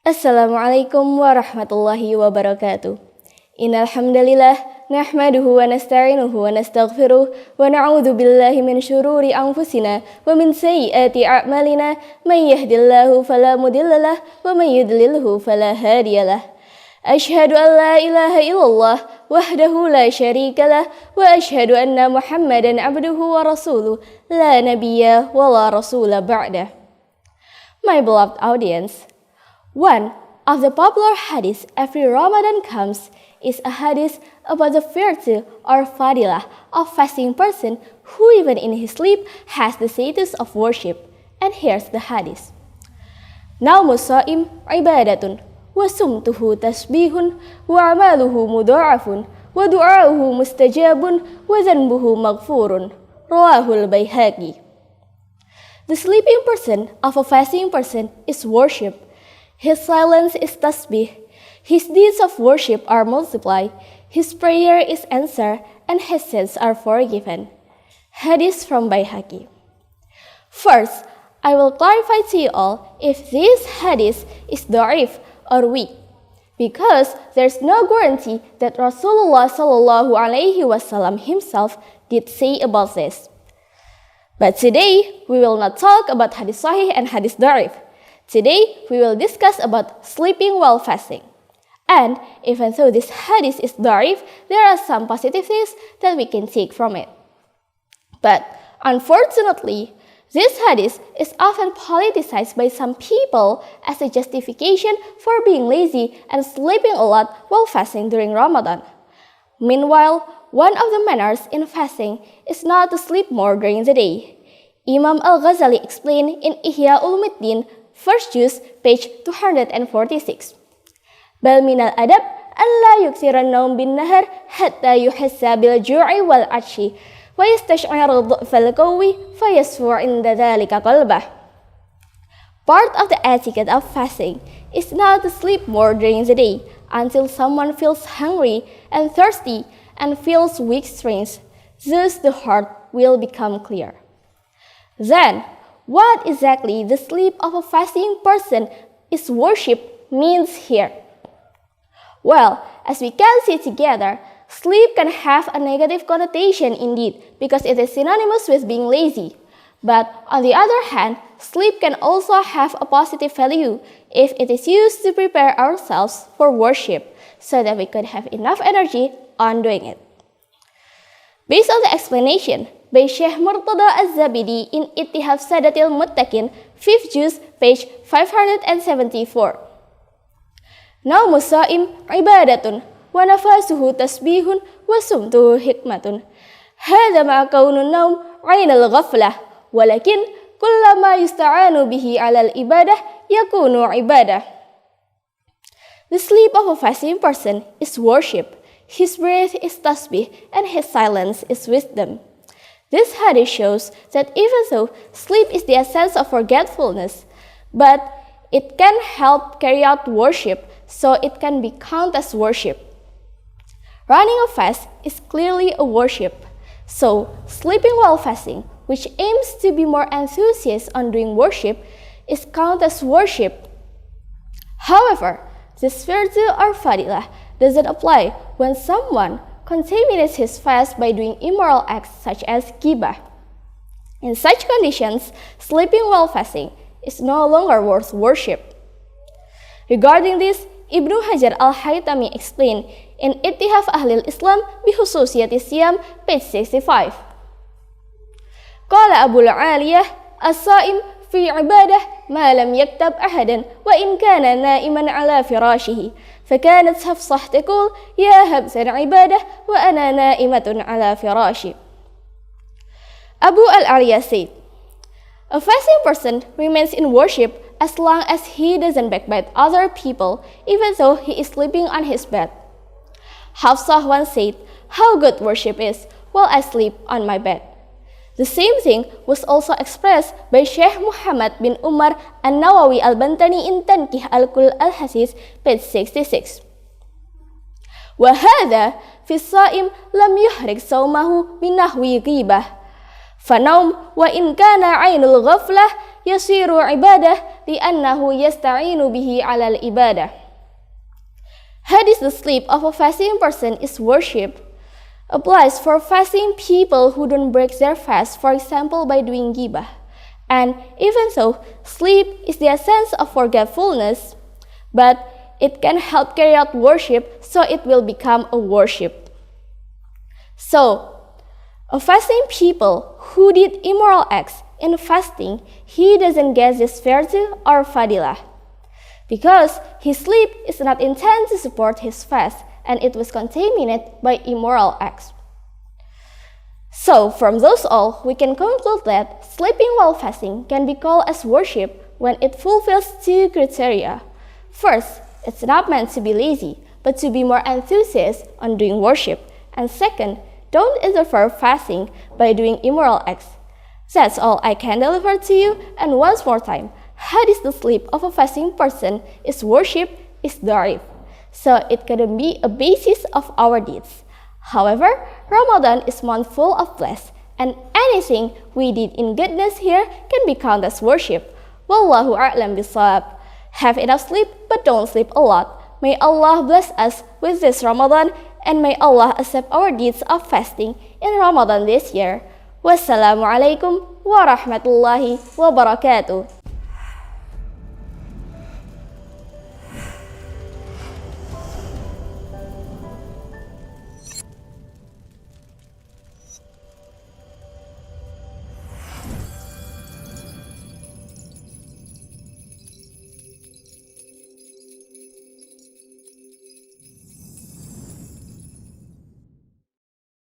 Assalamualaikum warahmatullahi wabarakatuh. Innal hamdalillah nahmaduhu wa nasta'inuhu wa nastaghfiruh wa na'udzu billahi min syururi anfusina wa min sayyiati a'malina may yahdihillahu fala mudhillalah wa may yudlilhu fala hadiyalah. Asyhadu an la ilaha illallah wahdahu la syarikalah wa asyhadu anna Muhammadan abduhu wa rasuluh la nabiyya wa la rasula ba'dah. My beloved audience, one of the popular hadiths every Ramadan comes is a hadith about the virtue or fadilah of fasting person who even in his sleep has the status of worship. And here's the hadith. Naumu sha'im ibadatun wa sumtuhu tasbihun wa amaluhu mudha'afun wa du'a'uhu mustajabun wa dhanbuhu maghfurun. Rawahul Baihaqi. The sleeping person of a fasting person is worship. His silence is tasbih, his deeds of worship are multiplied, his prayer is answered, and his sins are forgiven. Hadith from Baihaqi. First, I will clarify to you all if this hadith is da'if or weak, because there's no guarantee that Rasulullah SAW himself did say about this. But today, we will not talk about hadith sahih and hadith da'if. Today, we will discuss about sleeping while fasting. And even though this hadith is da'if, there are some positive things that we can take from it. But unfortunately, this hadith is often politicized by some people as a justification for being lazy and sleeping a lot while fasting during Ramadan. Meanwhile, one of the manners in fasting is not to sleep more during the day. Imam Al-Ghazali explained in Ihya Ulumuddin, first juz, page 246. Bal minal adab an la yuksiran naum bin nahar hatta yuhassa bil ju'i wal atshi wa yastash'iru dha'fal qawi fayasfu' inda dhalika qalbah. Part of the etiquette of fasting is not to sleep more during the day until someone feels hungry and thirsty and feels weak strength. Thus the heart will become clear. Then, what exactly the sleep of a fasting person is worship means here? Well, as we can see together, sleep can have a negative connotation indeed because it is synonymous with being lazy. But on the other hand, sleep can also have a positive value if it is used to prepare ourselves for worship so that we could have enough energy on doing it. Based on the explanation by Syekh Murtada Az-Zabidi in Ittihaf Sadatil Muttaqin, 5th juz, page 574. Naumu sha'im ibadatun wa nafasuhu tasbihun wa sumtuhu hikmatun. Hadha ma'a kaunun naum 'ainal ghaflah, walakin kullama yusta'anu bihi 'alal ibadah yakunu ibadah. The sleep of a fasting person is worship. His breath is tasbih and his silence is wisdom. This hadith shows that even though sleep is the essence of forgetfulness, but it can help carry out worship, so it can be counted as worship. Running a fast is clearly a worship. So, sleeping while fasting, which aims to be more enthusiastic on doing worship, is counted as worship. However, this virtue or fadilah doesn't apply when someone contaminates his fast by doing immoral acts such as ghibah. In such conditions, sleeping while fasting is no longer worth worship. Regarding this, Ibnu Hajar Al-Haytami explained in Ittihaf Ahlil Islam Bihususiyati Siyam, page 65. Qala Abul Aliyah, as-sa'im fi ibadah ma lam yaktab ahadan wa in kana na'iman ala firashihi. فكانت حفصة تقول يا هبسا عبادة وأنا نائمة على فراشي. Abu al-Aliyah said, a fasting person remains in worship as long as he doesn't backbite other people even though he is sleeping on his bed. Hafsah once said, how good worship is while I sleep on my bed. The same thing was also expressed by Syekh Muhammad bin Umar An-Nawawi Al-Bantani in Tankih Al-Kul Al-Hasis, page 66. وَهَذَا فِي الصَّائِمِ لَمْ يُحْرِقْ صَوْمَهُ بِنَحْوِ غِيبَةٍ فَنَوْمٌ وَإِنْ كَانَ عَيْنُ الْغَفْلَةِ يصير عبادة لأنه يستعين به على العبادة. Hadith, the sleep of a fasting person is worship, applies for fasting people who don't break their fast, for example by doing ghibah. And even so, sleep is the essence of forgetfulness, but it can help carry out worship, so it will become a worship. So, a fasting people who did immoral acts in fasting, he doesn't get this virtue or fadilah, because his sleep is not intended to support his fast, and it was contaminated by immoral acts. So, from those all, we can conclude that sleeping while fasting can be called as worship when it fulfills two criteria. First, it's not meant to be lazy, but to be more enthusiastic on doing worship. And second, don't interfere fasting by doing immoral acts. That's all I can deliver to you, and once more time, hadith, the sleep of a fasting person is worship, is da'if, so it couldn't be a basis of our deeds. However, Ramadan is month full of bless, and anything we did in goodness here can be counted as worship. Wallahu a'lam bishawab. Have enough sleep, but don't sleep a lot. May Allah bless us with this Ramadan, and may Allah accept our deeds of fasting in Ramadan this year. Wassalamualaikum warahmatullahi wabarakatuh.